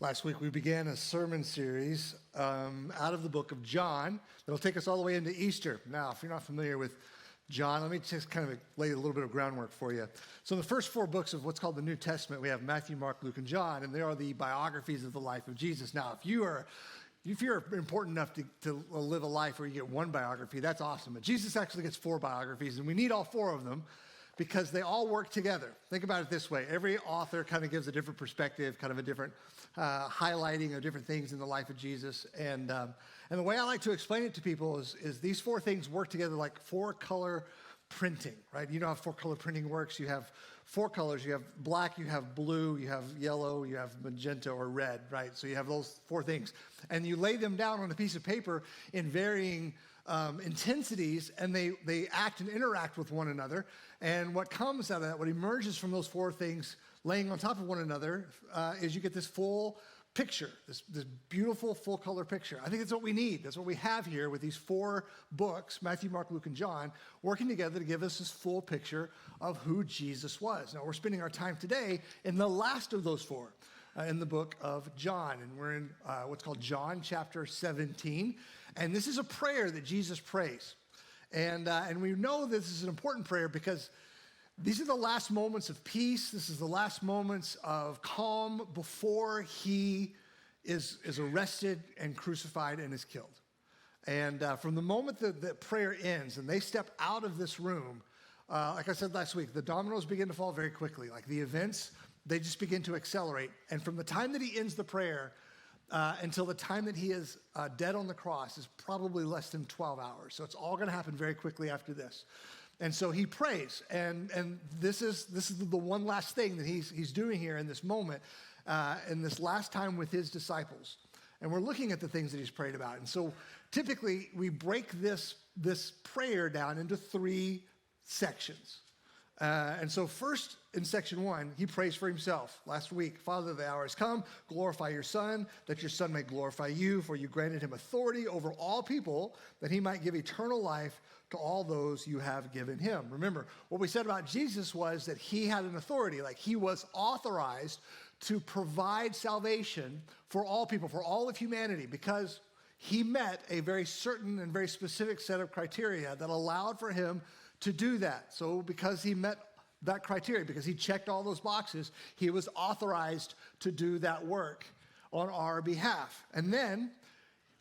Last week we began a sermon series out of the book of John that'll take us all the way into Easter. Now, if you're not familiar with John, let me just kind of lay a little bit of groundwork for you. So the first four books of what's called the New Testament, we have Matthew, Mark, Luke, and John, and they are the biographies of the life of Jesus. Now, if you're important enough to live a life where you get one biography, that's awesome. But Jesus actually gets four biographies, and we need all four of them because they all work together. Think about it this way. Every author kind of gives a different perspective, kind of a different highlighting of different things in the life of Jesus. And the way I like to explain it to people is these four things work together like four-color printing, right? You know how four-color printing works. You have four colors. You have black, you have blue, you have yellow, you have magenta or red, right? So you have those four things. And you lay them down on a piece of paper in varying intensities, and they act and interact with one another. And what comes out of that, what emerges from those four things laying on top of one another, is you get this full picture, this beautiful full color picture. I think that's what we need. That's what we have here with these four books, Matthew, Mark, Luke, and John, working together to give us this full picture of who Jesus was. Now, we're spending our time today in the last of those four, in the book of John. And we're in what's called John chapter 17. And this is a prayer that Jesus prays. And we know this is an important prayer because these are the last moments of peace. This is the last moments of calm before he is arrested and crucified and is killed. And from the moment that prayer ends and they step out of this room, like I said last week, the dominoes begin to fall very quickly. Like the events, they just begin to accelerate. And from the time that he ends the prayer until the time that he is dead on the cross is probably less than 12 hours. So it's all going to happen very quickly after this. And so he prays, and this is the one last thing that he's doing here in this moment, in this last time with his disciples. And we're looking at the things that he's prayed about. And so typically we break this prayer down into three sections. And so first in section 1, he prays for himself. Last week, Father, the hour has come, glorify your Son, that your Son may glorify you, for you granted him authority over all people, that he might give eternal life to all those you have given him. Remember, what we said about Jesus was that he had an authority, like he was authorized to provide salvation for all people, for all of humanity, because he met a very certain and very specific set of criteria that allowed for him to do that. So because he met that criteria, because he checked all those boxes, he was authorized to do that work on our behalf. And then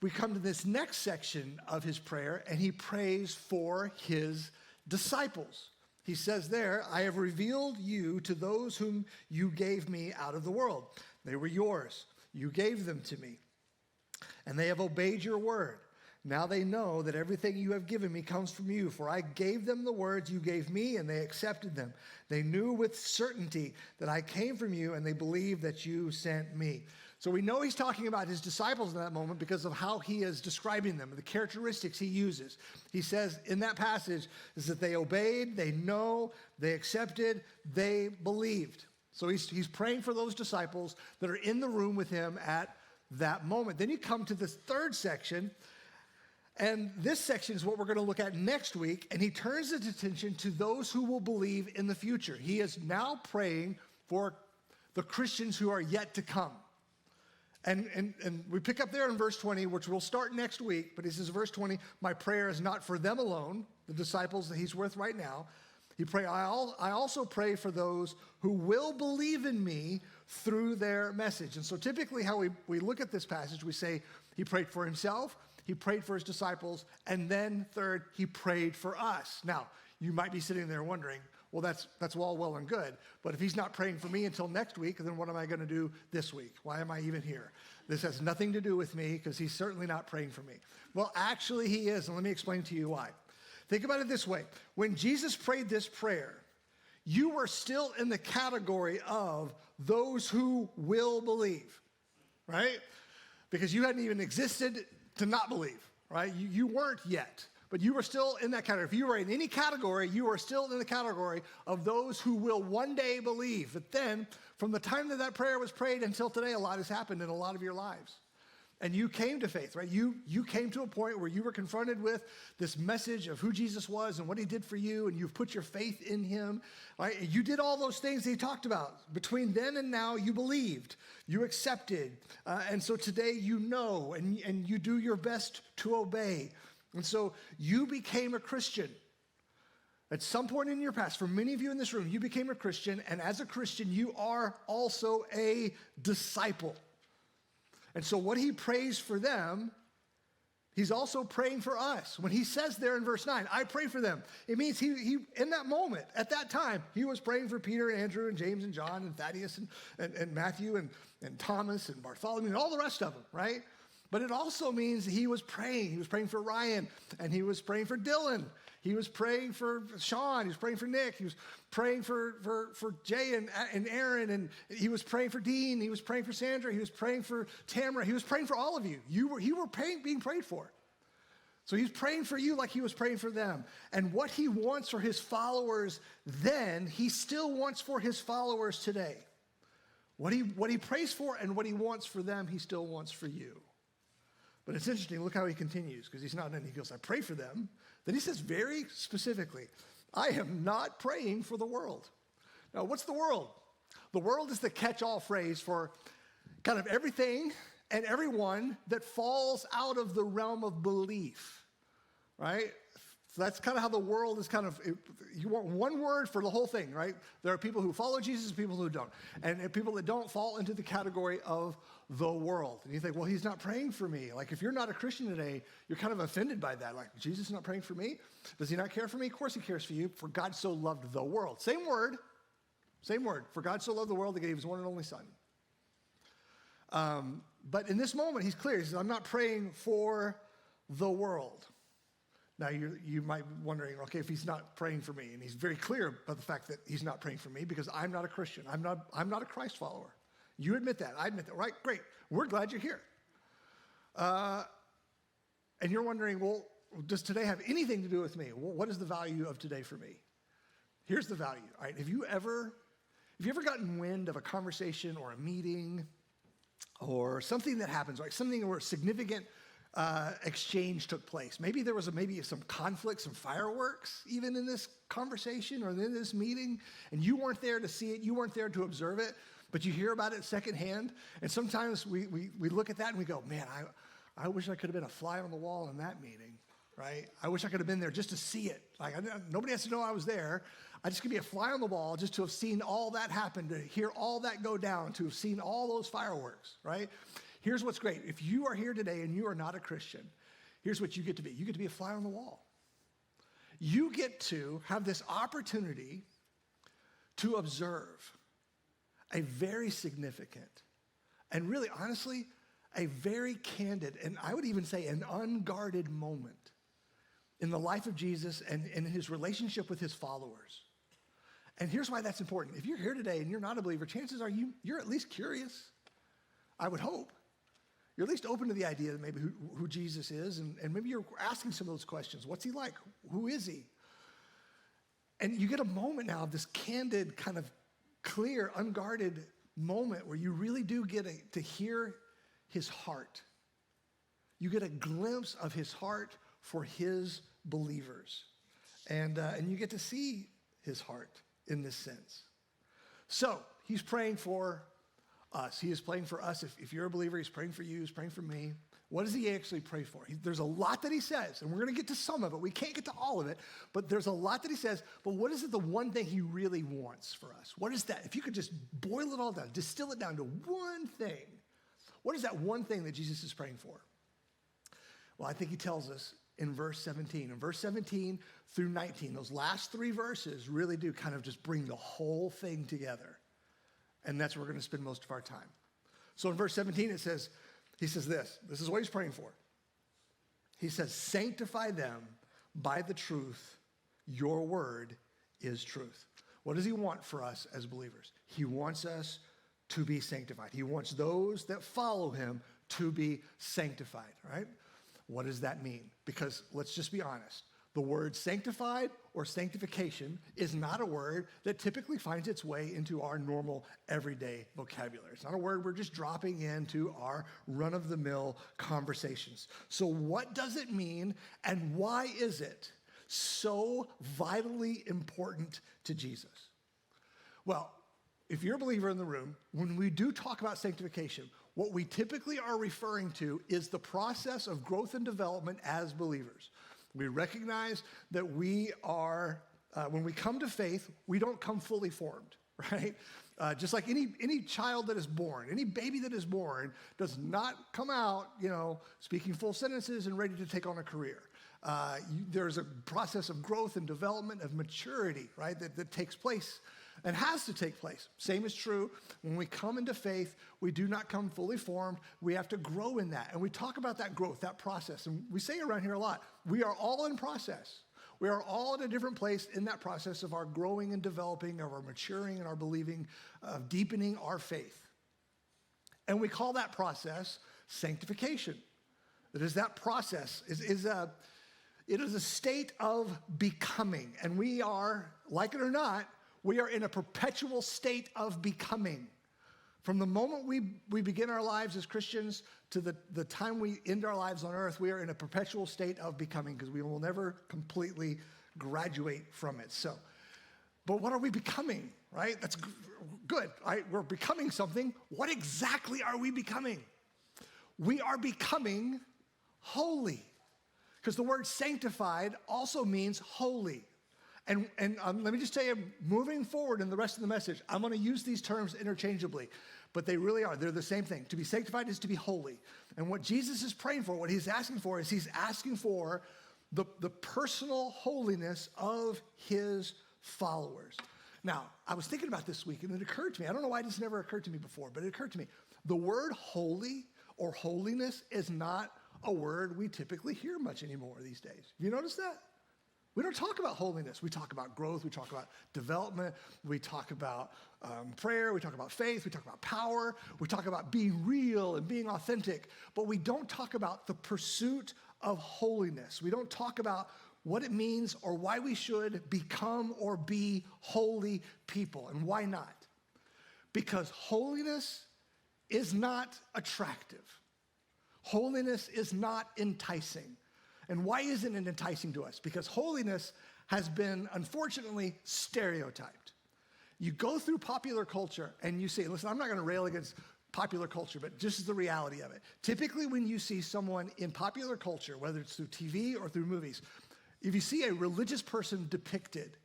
we come to this next section of his prayer, and he prays for his disciples. He says there, I have revealed you to those whom you gave me out of the world. They were yours. You gave them to me, and they have obeyed your word. Now they know that everything you have given me comes from you, for I gave them the words you gave me, and they accepted them. They knew with certainty that I came from you, and they believed that you sent me. So we know he's talking about his disciples in that moment because of how he is describing them, the characteristics he uses. He says in that passage is that they obeyed, they know, they accepted, they believed. So he's praying for those disciples that are in the room with him at that moment. Then you come to this third section, and this section is what we're going to look at next week, and he turns his attention to those who will believe in the future. He is now praying for the Christians who are yet to come. And we pick up there in verse 20, which we'll start next week, but he says, verse 20, my prayer is not for them alone, the disciples that he's with right now. I also pray for those who will believe in me through their message. And so typically how we look at this passage, we say he prayed for himself, he prayed for his disciples, and then third, he prayed for us. Now, you might be sitting there wondering, well, that's all well and good, but if he's not praying for me until next week, then what am I going to do this week? Why am I even here? This has nothing to do with me because he's certainly not praying for me. Well, actually he is, and let me explain to you why. Think about it this way. When Jesus prayed this prayer, you were still in the category of those who will believe, right? Because you hadn't even existed to not believe, right? You weren't yet. But you were still in that category. If you were in any category, you are still in the category of those who will one day believe. But then, from the time that prayer was prayed until today, a lot has happened in a lot of your lives. and you came to faith, right? You came to a point where you were confronted with this message of who Jesus was and what he did for you, and you've put your faith in him, right? You did all those things that he talked about. Between then and now, you believed, you accepted, and so today you know, and you do your best to obey. And so you became a Christian. At some point in your past, for many of you in this room, you became a Christian, and as a Christian, you are also a disciple. And so what he prays for them, he's also praying for us. When he says there in verse 9, I pray for them, it means he in that moment, at that time, he was praying for Peter and Andrew and James and John and Thaddeus and Matthew and Thomas and Bartholomew and all the rest of them, right? But it also means he was praying. He was praying for Ryan, and he was praying for Dylan. He was praying for Sean. He was praying for Nick. He was praying for Jay and Aaron. And he was praying for Dean. He was praying for Sandra. He was praying for Tamara. He was praying for all of you. You were being prayed for. So he's praying for you like he was praying for them. And what he wants for his followers then, he still wants for his followers today. What he prays for and what he wants for them, he still wants for you. But it's interesting, look how he continues, because he's not done. He goes, I pray for them. Then he says very specifically, I am not praying for the world. Now, what's the world? The world is the catch-all phrase for kind of everything and everyone that falls out of the realm of belief, right? So that's kind of how the world is kind of, you want one word for the whole thing, right? There are people who follow Jesus and people who don't. And people that don't fall into the category of the world. And you think, well, he's not praying for me. Like, if you're not a Christian today, you're kind of offended by that. Like, Jesus is not praying for me? Does he not care for me? Of course he cares for you. For God so loved the world. Same word. For God so loved the world that he gave his one and only son. But in this moment, he's clear. He says, I'm not praying for the world. Now, you might be wondering, okay, if he's not praying for me, and he's very clear about the fact that he's not praying for me because I'm not a Christian. I'm not a Christ follower. You admit that. I admit that. Right? Great. We're glad you're here. And you're wondering, well, does today have anything to do with me? Well, what is the value of today for me? Here's the value. All right? Have you ever gotten wind of a conversation or a meeting or something that happens, like something where significant exchange took place? Maybe there was some conflict, some fireworks even in this conversation or in this meeting, and you weren't there to see it, you weren't there to observe it, but you hear about it secondhand. And sometimes we look at that and we go, man, I wish I could have been a fly on the wall in that meeting, right? I wish I could have been there just to see it. Like, nobody has to know I was there. I just could be a fly on the wall just to have seen all that happen, to hear all that go down, to have seen all those fireworks, right? Here's what's great. If you are here today and you are not a Christian, here's what you get to be. You get to be a fly on the wall. You get to have this opportunity to observe a very significant and really, honestly, a very candid, and I would even say an unguarded moment in the life of Jesus and in his relationship with his followers. And here's why that's important. If you're here today and you're not a believer, chances are you're at least curious. I would hope. You're at least open to the idea that maybe who Jesus is, and maybe you're asking some of those questions. What's he like? Who is he? And you get a moment now of this candid, kind of clear, unguarded moment where you really do get to hear his heart. You get a glimpse of his heart for his believers. And you get to see his heart in this sense. So he's praying for us. He is praying for us. If you're a believer, he's praying for you, he's praying for me. What does he actually pray for? There's a lot that he says, and we're going to get to some of it. We can't get to all of it, but there's a lot that he says. But what is it, the one thing he really wants for us? What is that? If you could just boil it all down, distill it down to one thing, what is that one thing that Jesus is praying for? Well, I think he tells us in verse 17. In verse 17 through 19, those last three verses really do kind of just bring the whole thing together. And that's where we're going to spend most of our time. So in verse 17, he says this is what he's praying for. He says, sanctify them by the truth. Your word is truth. What does he want for us as believers? He wants us to be sanctified. He wants those that follow him to be sanctified, right? What does that mean? Because let's just be honest. The word sanctified or sanctification is not a word that typically finds its way into our normal everyday vocabulary. It's not a word we're just dropping into our run-of-the-mill conversations. So what does it mean, and why is it so vitally important to Jesus? Well, if you're a believer in the room, when we do talk about sanctification, what we typically are referring to is the process of growth and development as believers. We recognize that we are, when we come to faith, we don't come fully formed, right? Just like any child that is born, any baby that is born does not come out, speaking full sentences and ready to take on a career. There's a process of growth and development, of maturity, right, that takes place and has to take place. Same is true when we come into faith. We do not come fully formed. We have to grow in that. And we talk about that growth, that process. And we say around here a lot, we are all in process. We are all at a different place in that process of our growing and developing, of our maturing and our believing, of deepening our faith. And we call that process sanctification. It is that process, it is a state of becoming. And we are, like it or not, we are in a perpetual state of becoming. From the moment we begin our lives as Christians to the time we end our lives on earth, we are in a perpetual state of becoming because we will never completely graduate from it. So, but what are we becoming, right? That's good, right? We're becoming something. What exactly are we becoming? We are becoming holy, because the word sanctified also means holy. And let me just tell you, moving forward in the rest of the message, I'm going to use these terms interchangeably, but they really are. They're the same thing. To be sanctified is to be holy. And what Jesus is praying for, what he's asking for, is he's asking for the personal holiness of his followers. Now, I was thinking about this week, and it occurred to me. I don't know why this never occurred to me before, but it occurred to me. The word holy or holiness is not a word we typically hear much anymore these days. Have you noticed that? We don't talk about holiness. We talk about growth. We talk about development. We talk about prayer. We talk about faith. We talk about power. We talk about being real and being authentic. But we don't talk about the pursuit of holiness. We don't talk about what it means or why we should become or be holy people. And why not? Because holiness is not attractive. Holiness is not enticing. And why isn't it enticing to us? Because holiness has been, unfortunately, stereotyped. You go through popular culture and you see, listen, I'm not going to rail against popular culture, but just is the reality of it. Typically, when you see someone in popular culture, whether it's through TV or through movies, if you see a religious person depicted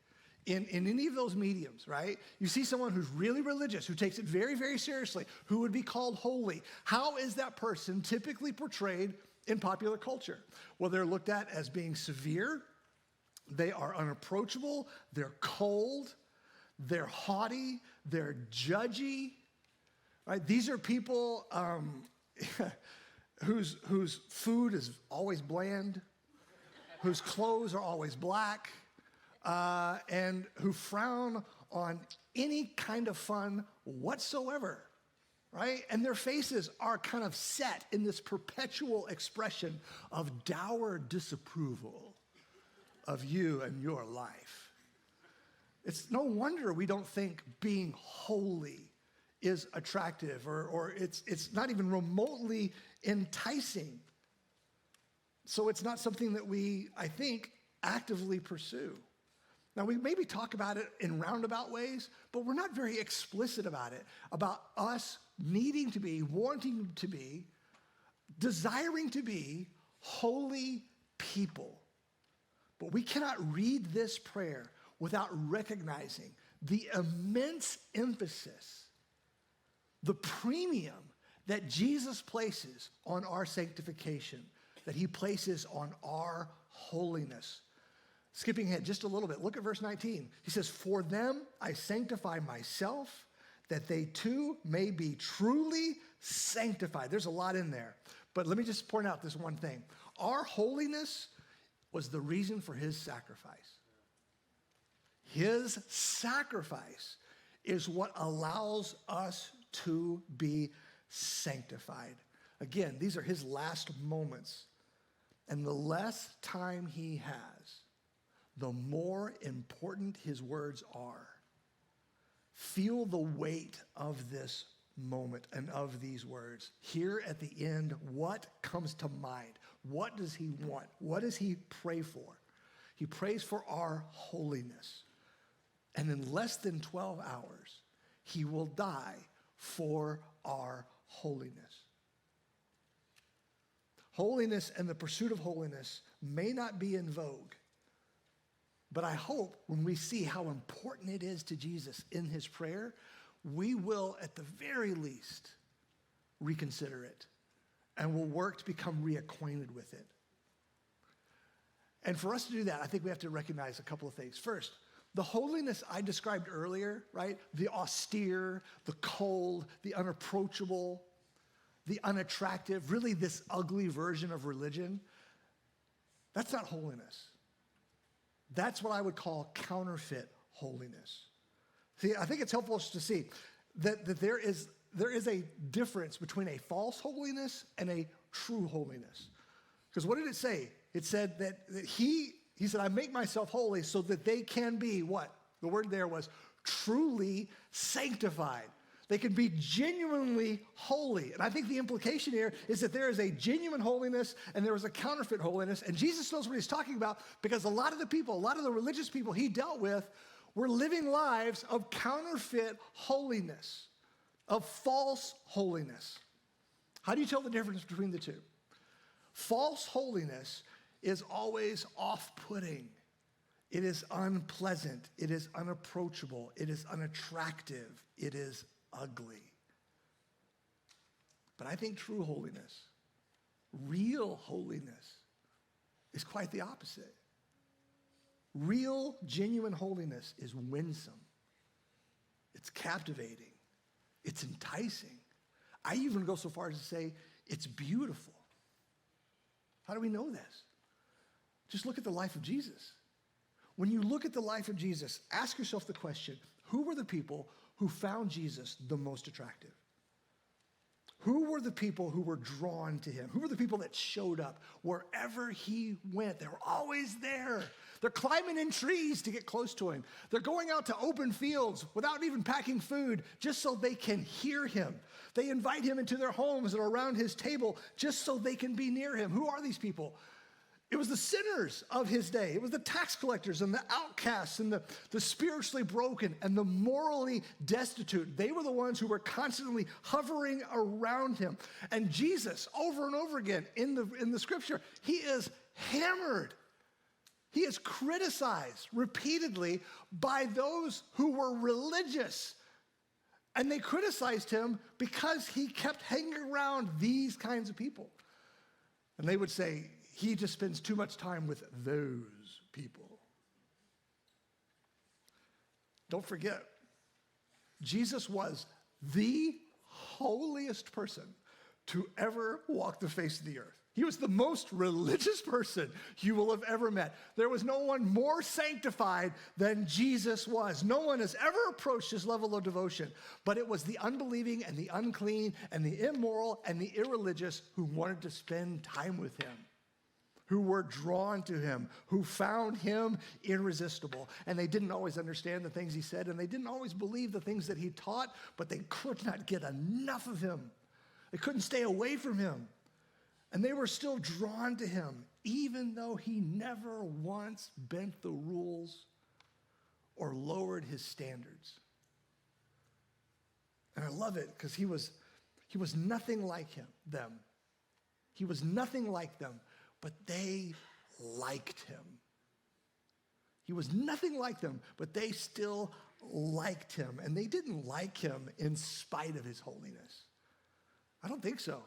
in any of those mediums, right? You see someone who's really religious, who takes it very, very seriously, who would be called holy. How is that person typically portrayed in popular culture? Well, they're looked at as being severe, they are unapproachable, they're cold, they're haughty, they're judgy, right? These are people whose food is always bland, whose clothes are always black, and who frown on any kind of fun whatsoever. Right? And their faces are kind of set in this perpetual expression of dour disapproval of you and your life. It's no wonder we don't think being holy is attractive or it's not even remotely enticing. So it's not something that we, I think, actively pursue. Now, we maybe talk about it in roundabout ways, but we're not very explicit about it, about us needing to be, wanting to be, desiring to be holy people. But we cannot read this prayer without recognizing the immense emphasis, the premium that Jesus places on our sanctification, that he places on our holiness. Skipping ahead just a little bit, look at verse 19. He says, "For them I sanctify myself, that they too may be truly sanctified." There's a lot in there, but let me just point out this one thing. Our holiness was the reason for his sacrifice. His sacrifice is what allows us to be sanctified. Again, these are his last moments, and the less time he has, the more important his words are. Feel the weight of this moment and of these words. Here at the end, what comes to mind? What does he want? What does he pray for? He prays for our holiness. And in less than 12 hours, he will die for our holiness. Holiness and the pursuit of holiness may not be in vogue, but I hope when we see how important it is to Jesus in his prayer, we will, at the very least, reconsider it and will work to become reacquainted with it. And for us to do that, I think we have to recognize a couple of things. First, the holiness I described earlier, right? The austere, the cold, the unapproachable, the unattractive, really this ugly version of religion, that's not holiness. That's what I would call counterfeit holiness. See, I think it's helpful to see that there is a difference between a false holiness and a true holiness. Because what did it say? It said that he said, I make myself holy so that they can be what? The word there was truly sanctified. They can be genuinely holy. And I think the implication here is that there is a genuine holiness and there is a counterfeit holiness. And Jesus knows what he's talking about because a lot of the religious people he dealt with were living lives of counterfeit holiness, of false holiness. How do you tell the difference between the two? False holiness is always off-putting. It is unpleasant. It is unapproachable. It is unattractive. It is ugly. But I think true holiness, real holiness, is quite the opposite. Real, genuine holiness is winsome. It's captivating. It's enticing. I even go so far as to say it's beautiful. How do we know this? Just look at the life of Jesus. When you look at the life of Jesus, ask yourself the question, who were the people who found Jesus the most attractive? Who were the people who were drawn to him? Who were the people that showed up wherever he went? They were always there. They're climbing in trees to get close to him. They're going out to open fields without even packing food just so they can hear him. They invite him into their homes and around his table just so they can be near him. Who are these people? It was the sinners of his day. It was the tax collectors and the outcasts and the spiritually broken and the morally destitute. They were the ones who were constantly hovering around him. And Jesus, over and over again in the scripture, he is hammered. He is criticized repeatedly by those who were religious. And they criticized him because he kept hanging around these kinds of people. And they would say, he just spends too much time with those people. Don't forget, Jesus was the holiest person to ever walk the face of the earth. He was the most religious person you will have ever met. There was no one more sanctified than Jesus was. No one has ever approached his level of devotion, but it was the unbelieving and the unclean and the immoral and the irreligious who wanted to spend time with him, who were drawn to him, who found him irresistible. And they didn't always understand the things he said, and they didn't always believe the things that he taught, but they could not get enough of him. They couldn't stay away from him. And they were still drawn to him, even though he never once bent the rules or lowered his standards. And I love it because he was nothing like them. He was nothing like them, but they liked him. He was nothing like them, but they still liked him. And they didn't like him in spite of his holiness. I don't think so.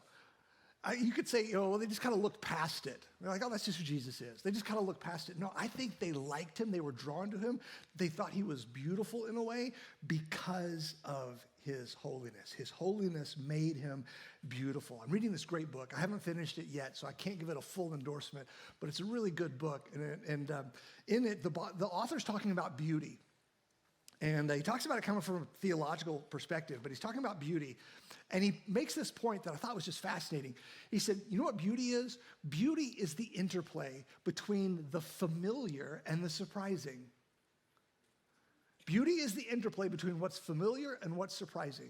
You could say, well, they just kind of looked past it. They're like, oh, that's just who Jesus is. They just kind of looked past it. No, I think they liked him. They were drawn to him. They thought he was beautiful in a way because of his holiness. His holiness made him beautiful. I'm reading this great book. I haven't finished it yet, so I can't give it a full endorsement, but it's a really good book. And in it, the author's talking about beauty. And he talks about it kind of from a theological perspective, but he's talking about beauty. And he makes this point that I thought was just fascinating. He said, you know what beauty is? Beauty is the interplay between the familiar and the surprising. Beauty is the interplay between what's familiar and what's surprising.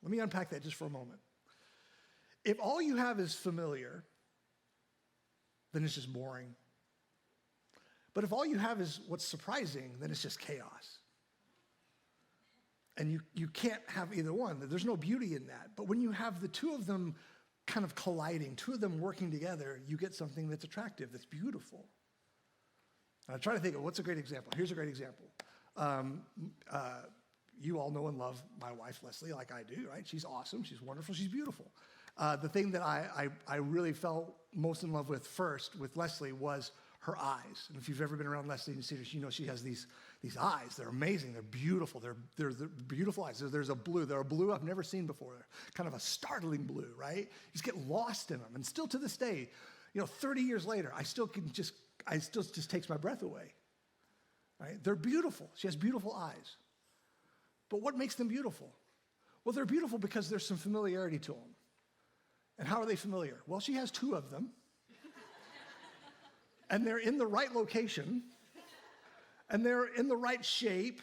Let me unpack that just for a moment. If all you have is familiar, then it's just boring. But if all you have is what's surprising, then it's just chaos. And you can't have either one. There's no beauty in that. But when you have the two of them kind of colliding, two of them working together, you get something that's attractive, that's beautiful. And I try to think of what's a great example. Here's a great example. You all know and love my wife, Leslie, like I do, right? She's awesome. She's wonderful. She's beautiful. The thing that I really fell most in love with first with Leslie was her eyes. And if you've ever been around Leslie and seen her, you know she has these eyes. They're amazing. They're beautiful. They're beautiful eyes. There's a blue. They're a blue I've never seen before. They're kind of a startling blue, right? You just get lost in them. And still to this day, 30 years later, I still just takes my breath away. Right? They're beautiful. She has beautiful eyes. But what makes them beautiful? Well, they're beautiful because there's some familiarity to them. And how are they familiar? Well, she has two of them. And they're in the right location, and they're in the right shape,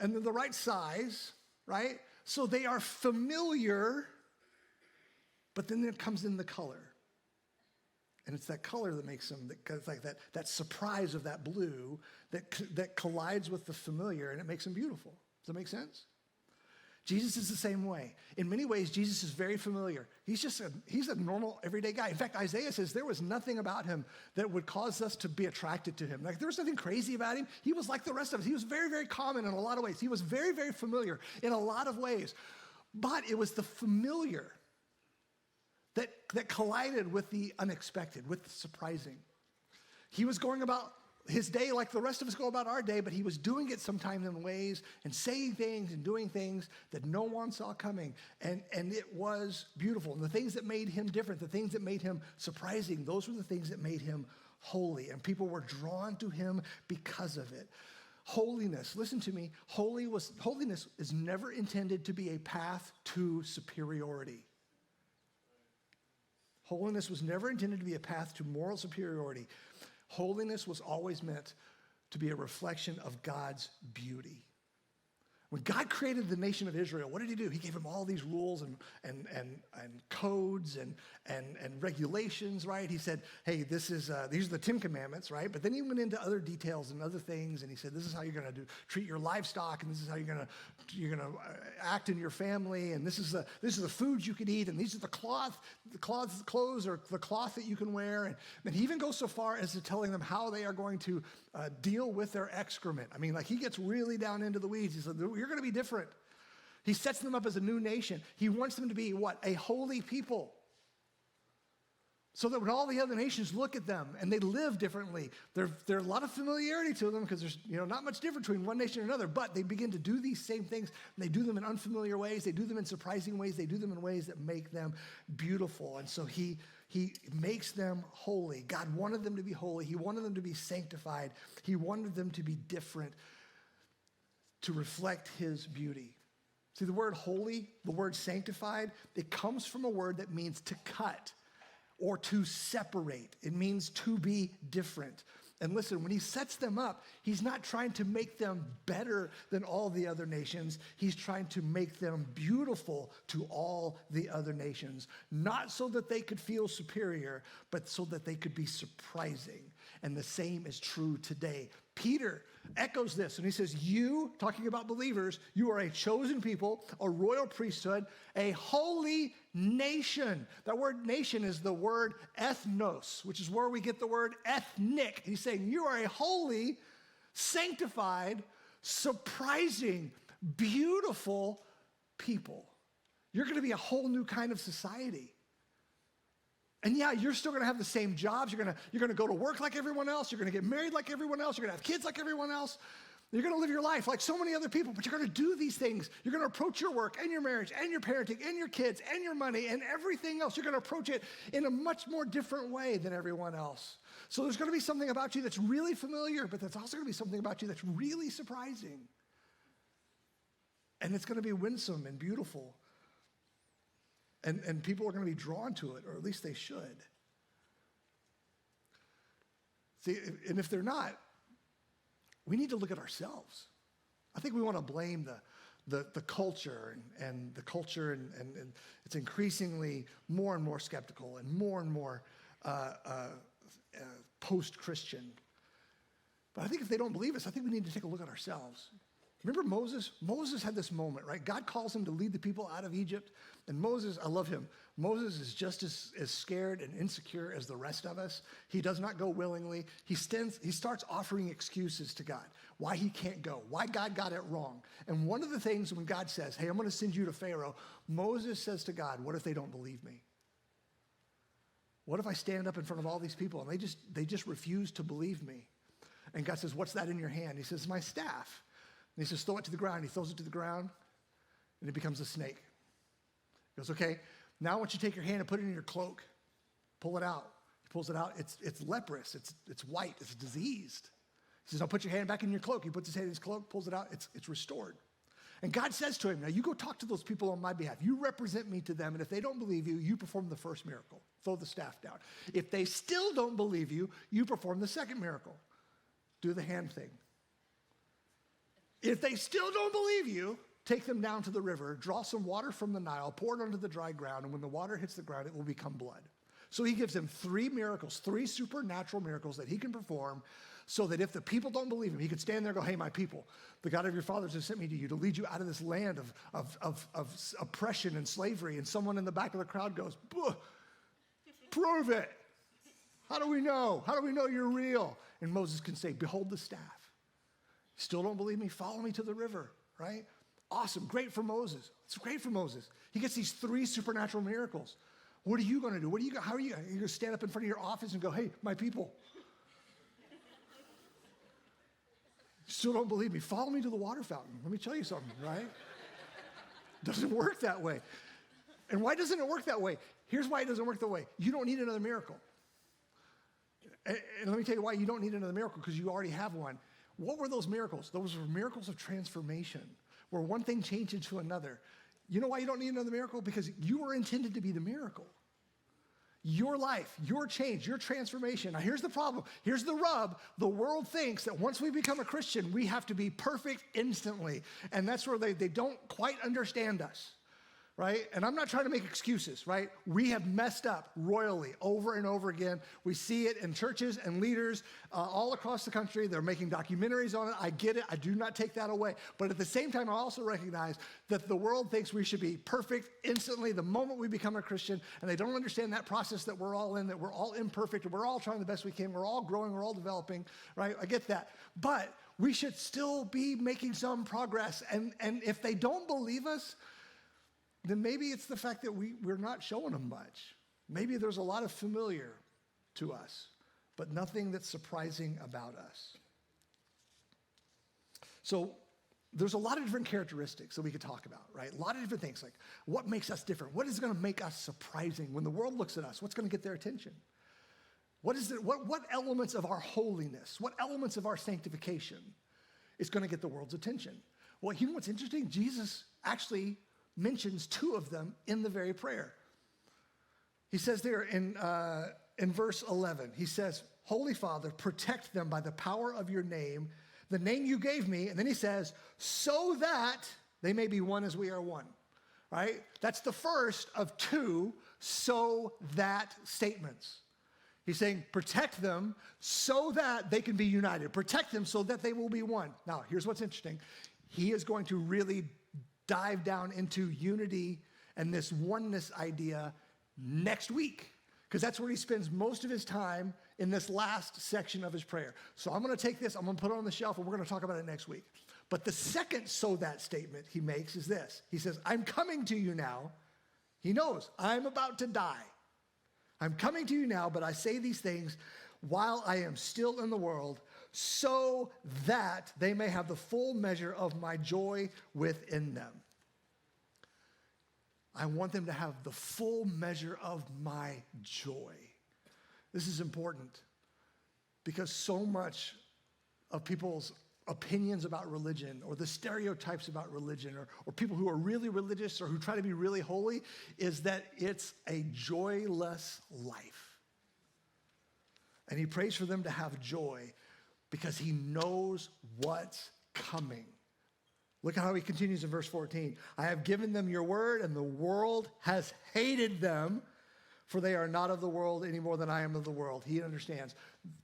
and they're the right size, right? So they are familiar, but then it comes in the color. And it's that color that makes them, it's like that surprise of that blue that collides with the familiar, and it makes them beautiful. Does that make sense? Jesus is the same way. In many ways, Jesus is very familiar. He's a normal, everyday guy. In fact, Isaiah says there was nothing about him that would cause us to be attracted to him. Like there was nothing crazy about him. He was like the rest of us. He was very, very common in a lot of ways. He was very, very familiar in a lot of ways. But it was the familiar that collided with the unexpected, with the surprising. He was going about his day like the rest of us go about our day, but he was doing it sometimes in ways and saying things and doing things that no one saw coming. And it was beautiful. And the things that made him different, the things that made him surprising, those were the things that made him holy. And people were drawn to him because of it. Holiness, listen to me, holiness is never intended to be a path to superiority. Holiness was never intended to be a path to moral superiority. Holiness was always meant to be a reflection of God's beauty. When God created the nation of Israel, what did he do? He gave them all these rules and codes and regulations, right? He said, hey, these are the 10 Commandments, right? But then he went into other details and other things, and he said, this is how you're going to treat your livestock, and this is how you're going to act in your family, and this is the foods you can eat, and these are the clothes or the cloth that you can wear. And he even goes so far as to telling them how they are going to deal with their excrement. I mean, like he gets really down into the weeds. He said, you're going to be different. He sets them up as a new nation. He wants them to be what? A holy people. So that when all the other nations look at them and they live differently, there's a lot of familiarity to them because there's not much difference between one nation and another, but they begin to do these same things. And they do them in unfamiliar ways. They do them in surprising ways. They do them in ways that make them beautiful. And so he makes them holy. God wanted them to be holy. He wanted them to be sanctified. He wanted them to be different, to reflect his beauty. See, the word holy, the word sanctified, it comes from a word that means to cut or to separate. It means to be different. And listen, when he sets them up, he's not trying to make them better than all the other nations. He's trying to make them beautiful to all the other nations, not so that they could feel superior, but so that they could be surprising. And the same is true today. Peter echoes this, and he says, you, talking about believers, you are a chosen people, a royal priesthood, a holy nation. That word nation is the word ethnos, which is where we get the word ethnic. He's saying you are a holy, sanctified, surprising, beautiful people. You're going to be a whole new kind of society. And yeah, you're still going to have the same jobs. You're going to go to work like everyone else. You're going to get married like everyone else. You're going to have kids like everyone else. You're going to live your life like so many other people, but you're going to do these things. You're going to approach your work and your marriage and your parenting and your kids and your money and everything else. You're going to approach it in a much more different way than everyone else. So there's going to be something about you that's really familiar, but there's also going to be something about you that's really surprising. And it's going to be winsome and beautiful. And people are going to be drawn to it, or at least they should. See, and if they're not, we need to look at ourselves. I think we want to blame the culture and the culture, and it's increasingly more and more skeptical and more post-Christian. But I think if they don't believe us, I think we need to take a look at ourselves. Remember Moses? Moses had this moment, right? God calls him to lead the people out of Egypt. And Moses, I love him. Moses is just as scared and insecure as the rest of us. He does not go willingly. He starts offering excuses to God, why he can't go, why God got it wrong. And one of the things when God says, hey, I'm going to send you to Pharaoh, Moses says to God, what if they don't believe me? What if I stand up in front of all these people and they just refuse to believe me? And God says, what's that in your hand? He says, my staff. And he says, throw it to the ground. He throws it to the ground, and it becomes a snake. He goes, okay, now I want you to take your hand and put it in your cloak. Pull it out. He pulls it out. It's leprous. It's white. It's diseased. He says, now put your hand back in your cloak. He puts his hand in his cloak, pulls it out. It's restored. And God says to him, now you go talk to those people on my behalf. You represent me to them, and if they don't believe you, you perform the first miracle. Throw the staff down. If they still don't believe you, you perform the second miracle. Do the hand thing. If they still don't believe you, take them down to the river, draw some water from the Nile, pour it onto the dry ground, and when the water hits the ground, it will become blood. So he gives them 3 miracles, 3 supernatural miracles that he can perform so that if the people don't believe him, he could stand there and go, hey, my people, the God of your fathers has sent me to you to lead you out of this land of oppression and slavery. And someone in the back of the crowd goes, prove it. How do we know? How do we know you're real? And Moses can say, behold the staff. Still don't believe me? Follow me to the river, right? Awesome, great for Moses. It's great for Moses. He gets these 3 supernatural miracles. What are you going to do? How are you going to stand up in front of your office and go, hey, my people, still don't believe me? Follow me to the water fountain. Let me tell you something, right? Doesn't work that way. And why doesn't it work that way? Here's why it doesn't work that way. You don't need another miracle. And let me tell you why you don't need another miracle, because you already have one. What were those miracles? Those were miracles of transformation, where one thing changed into another. You know why you don't need another miracle? Because you were intended to be the miracle. Your life, your change, your transformation. Now here's the problem. Here's the rub. The world thinks that once we become a Christian, we have to be perfect instantly. And that's where they don't quite understand us. Right? And I'm not trying to make excuses, right? We have messed up royally over and over again. We see it in churches and leaders all across the country. They're making documentaries on it. I get it. I do not take that away. But at the same time, I also recognize that the world thinks we should be perfect instantly the moment we become a Christian, and they don't understand that process that we're all in, that we're all imperfect, and we're all trying the best we can. We're all growing. We're all developing, right? I get that. But we should still be making some progress. And if they don't believe us, then maybe it's the fact that we're not showing them much. Maybe there's a lot of familiar to us, but nothing that's surprising about us. So there's a lot of different characteristics that we could talk about, right? A lot of different things, like what makes us different? What is going to make us surprising? When the world looks at us, what's going to get their attention? What elements of our holiness, what elements of our sanctification is going to get the world's attention? Well, you know what's interesting? Jesus actually mentions 2 of them in the very prayer. He says there in verse 11, he says, Holy Father, protect them by the power of your name, the name you gave me. And then he says, so that they may be one as we are one, right? That's the first of 2 so that statements. He's saying, protect them so that they can be united. Protect them so that they will be one. Now, here's what's interesting. He is going to really dive down into unity and this oneness idea next week, because that's where he spends most of his time in this last section of his prayer. So I'm going to take this, I'm going to put it on the shelf, and we're going to talk about it next week. But the second so that statement he makes is this. He says, I'm coming to you now. He knows, I'm about to die. I'm coming to you now, but I say these things while I am still in the world, so that they may have the full measure of my joy within them. I want them to have the full measure of my joy. This is important because so much of people's opinions about religion or the stereotypes about religion or people who are really religious or who try to be really holy is that it's a joyless life. And he prays for them to have joy because he knows what's coming. Look at how he continues in verse 14. I have given them your word, and the world has hated them, for they are not of the world any more than I am of the world. He understands.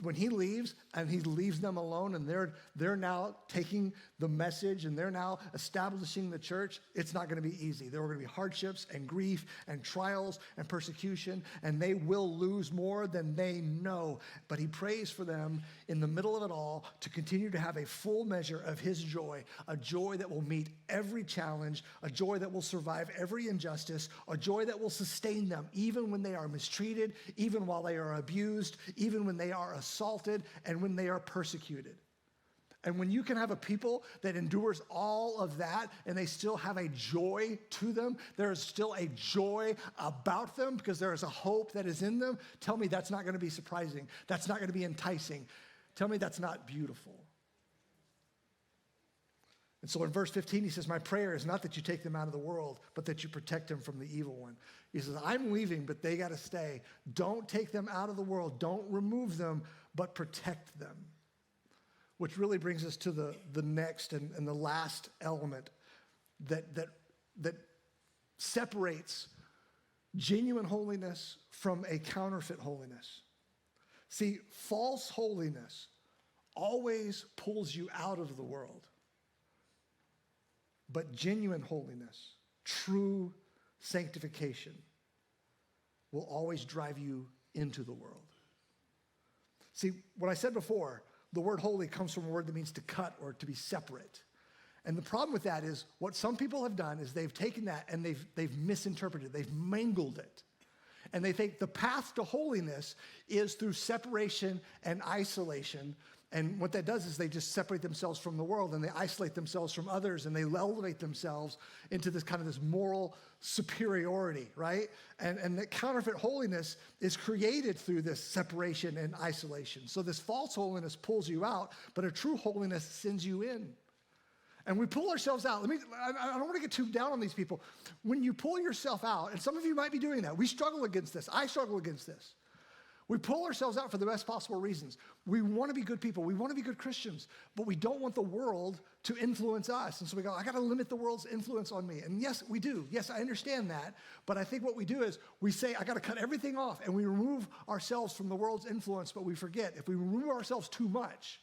When he leaves, and he leaves them alone, and they're now taking the message, and they're now establishing the church, it's not going to be easy. There are going to be hardships and grief and trials and persecution, and they will lose more than they know. But he prays for them in the middle of it all to continue to have a full measure of his joy, a joy that will meet every challenge, a joy that will survive every injustice, a joy that will sustain them even when they are mistreated, even while they are abused, even when they are assaulted, and when they are persecuted. And when you can have a people that endures all of that and they still have a joy to them, there is still a joy about them because there is a hope that is in them, tell me that's not going to be surprising. That's not going to be enticing. Tell me that's not beautiful. And so in verse 15, he says, my prayer is not that you take them out of the world, but that you protect them from the evil one. He says, I'm leaving, but they got to stay. Don't take them out of the world. Don't remove them, but protect them. Which really brings us to the next and the last element that separates genuine holiness from a counterfeit holiness. See, false holiness always pulls you out of the world. But genuine holiness, true sanctification, will always drive you into the world. See, what I said before, the word holy comes from a word that means to cut or to be separate. And the problem with that is what some people have done is they've taken that and they've misinterpreted, they've mangled it. And they think the path to holiness is through separation and isolation. And what that does is they just separate themselves from the world and they isolate themselves from others and they elevate themselves into this kind of this moral superiority, right? And that counterfeit holiness is created through this separation and isolation. So this false holiness pulls you out, but a true holiness sends you in. And we pull ourselves out. I don't want to get too down on these people. When you pull yourself out, and some of you might be doing that, we struggle against this. I struggle against this. We pull ourselves out for the best possible reasons. We want to be good people. We want to be good Christians, but we don't want the world to influence us. And so we go, I got to limit the world's influence on me. And yes, we do. Yes, I understand that. But I think what we do is we say, I got to cut everything off, and we remove ourselves from the world's influence, but we forget if we remove ourselves too much,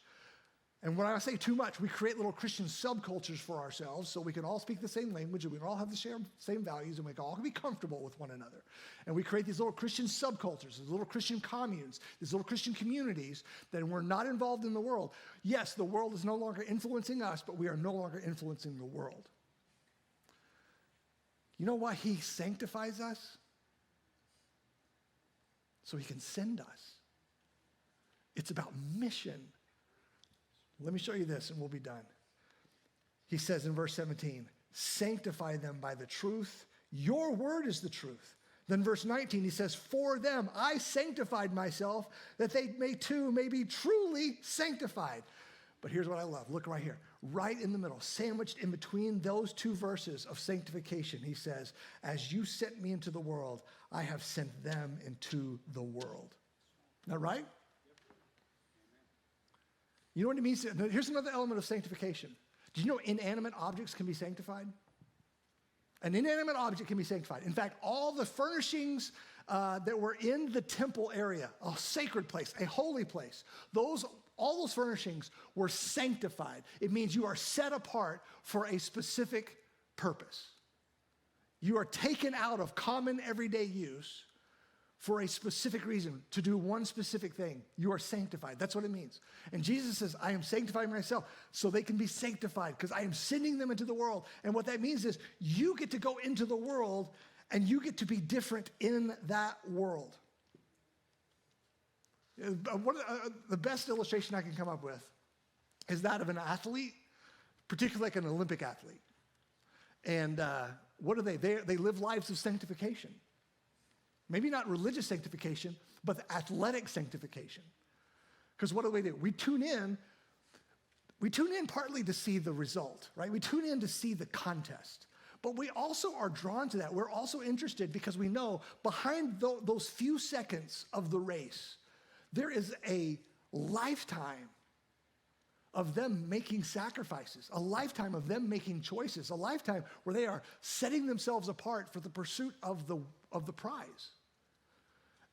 and when I say too much, we create little Christian subcultures for ourselves so we can all speak the same language and we can all have the same values and we can all be comfortable with one another. And we create these little Christian subcultures, these little Christian communes, these little Christian communities that we're not involved in the world. Yes, the world is no longer influencing us, but we are no longer influencing the world. You know why he sanctifies us? So he can send us. It's about mission. Let me show you this and we'll be done. He says in verse 17, sanctify them by the truth. Your word is the truth. Then verse 19, he says, for them I sanctified myself that they may be truly sanctified. But here's what I love. Look right here. Right in the middle, sandwiched in between those two verses of sanctification, he says, as you sent me into the world, I have sent them into the world. Isn't that right? You know what it means? Here's another element of sanctification. Do you know inanimate objects can be sanctified? An inanimate object can be sanctified. In fact, all the furnishings that were in the temple area, a sacred place, a holy place, all those furnishings were sanctified. It means you are set apart for a specific purpose. You are taken out of common everyday use for a specific reason, to do one specific thing. You are sanctified. That's what it means. And Jesus says, I am sanctifying myself so they can be sanctified because I am sending them into the world. And what that means is you get to go into the world and you get to be different in that world. The best illustration I can come up with is that of an athlete, particularly like an Olympic athlete. And what are they? They live lives of sanctification. Maybe not religious sanctification, but athletic sanctification. Because what do? We tune in We tune in partly to see the result, right? We tune in to see the contest. But we also are drawn to that. We're also interested because we know behind those few seconds of the race, there is a lifetime of them making sacrifices, a lifetime of them making choices, a lifetime where they are setting themselves apart for the pursuit of the prize.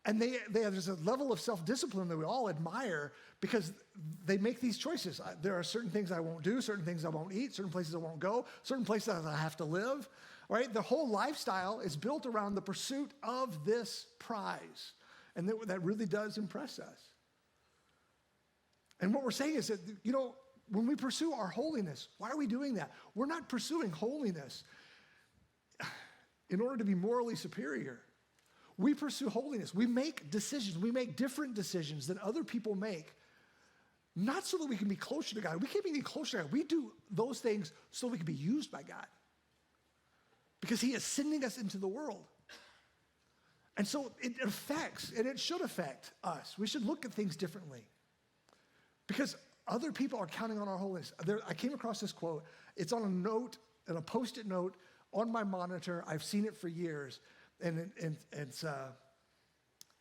And there's a level of self-discipline that we all admire because they make these choices. There are certain things I won't do, certain things I won't eat, certain places I won't go, certain places I have to live, right? The whole lifestyle is built around the pursuit of this prize. And that really does impress us. And what we're saying is that, when we pursue our holiness, why are we doing that? We're not pursuing holiness in order to be morally superior. We pursue holiness. We make decisions. We make different decisions than other people make, not so that we can be closer to God. We can't be any closer to God. We do those things so we can be used by God because he is sending us into the world. And so it affects, and it should affect us. We should look at things differently because other people are counting on our holiness. I came across this quote. It's on a note, on a Post-it note on my monitor. I've seen it for years. And it's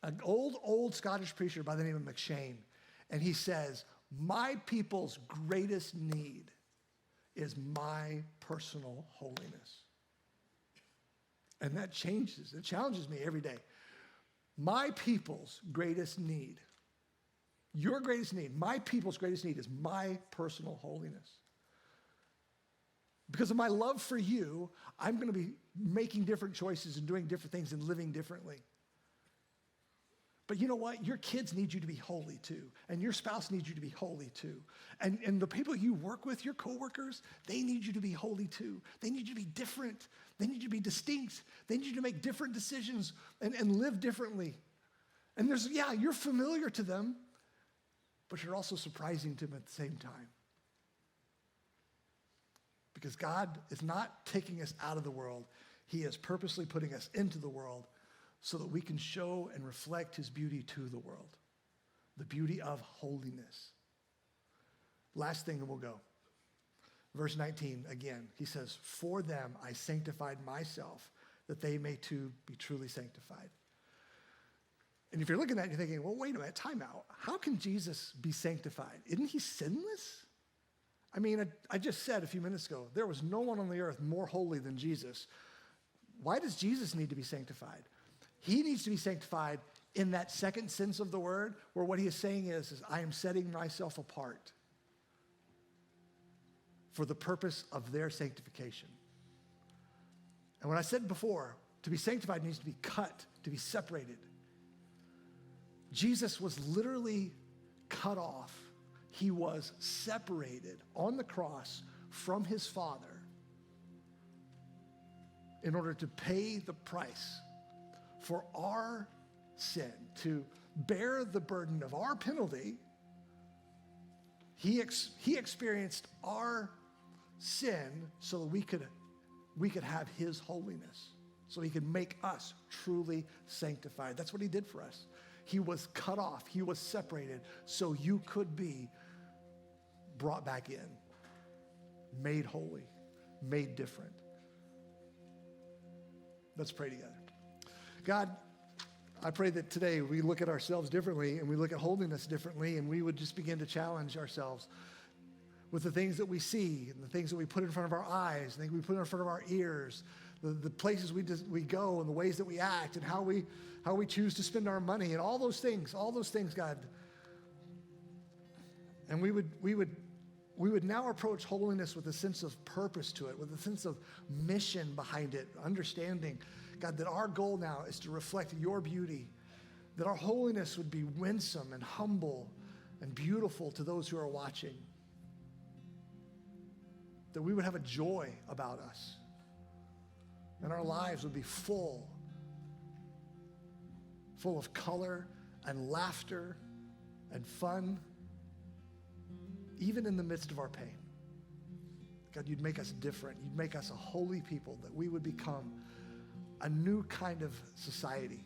an old Scottish preacher by the name of McShane. And he says, my people's greatest need is my personal holiness. And that changes. It challenges me every day. My people's greatest need, your greatest need, my people's greatest need is my personal holiness. Because of my love for you, I'm going to be making different choices and doing different things and living differently. But you know what? Your kids need you to be holy too. And your spouse needs you to be holy too. And the people you work with, your coworkers, they need you to be holy too. They need you to be different. They need you to be distinct. They need you to make different decisions and live differently. And you're familiar to them, but you're also surprising to them at the same time. Because God is not taking us out of the world. He is purposely putting us into the world so that we can show and reflect his beauty to the world. The beauty of holiness. Last thing and we'll go. Verse 19, again, he says, for them I sanctified myself, that they may too be truly sanctified. And if you're looking at it, you're thinking, well, wait a minute, time out. How can Jesus be sanctified? Isn't he sinless? I mean, I just said a few minutes ago, there was no one on the earth more holy than Jesus. Why does Jesus need to be sanctified? He needs to be sanctified in that second sense of the word, where what he is saying is I am setting myself apart for the purpose of their sanctification. And when I said before, to be sanctified needs to be cut, to be separated. Jesus was literally cut off. He was separated on the cross from his Father in order to pay the price for our sin, to bear the burden of our penalty. He experienced our sin so that we could have his holiness, so he could make us truly sanctified. That's what he did for us. He was cut off. He was separated so you could be brought back in, made holy, made different. Let's pray together. God, I pray that today we look at ourselves differently and we look at holiness differently, and we would just begin to challenge ourselves with the things that we see and the things that we put in front of our eyes, the things we put in front of our ears, the places we go and the ways that we act and how we choose to spend our money and all those things, God. And we would now approach holiness with a sense of purpose to it, with a sense of mission behind it, understanding, God, that our goal now is to reflect your beauty, that our holiness would be winsome and humble and beautiful to those who are watching, that we would have a joy about us, and our lives would be full of color and laughter and fun, even in the midst of our pain. God, you'd make us different. You'd make us a holy people, that we would become a new kind of society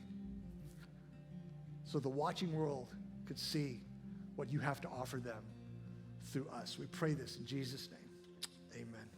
so the watching world could see what you have to offer them through us. We pray this in Jesus' name. Amen.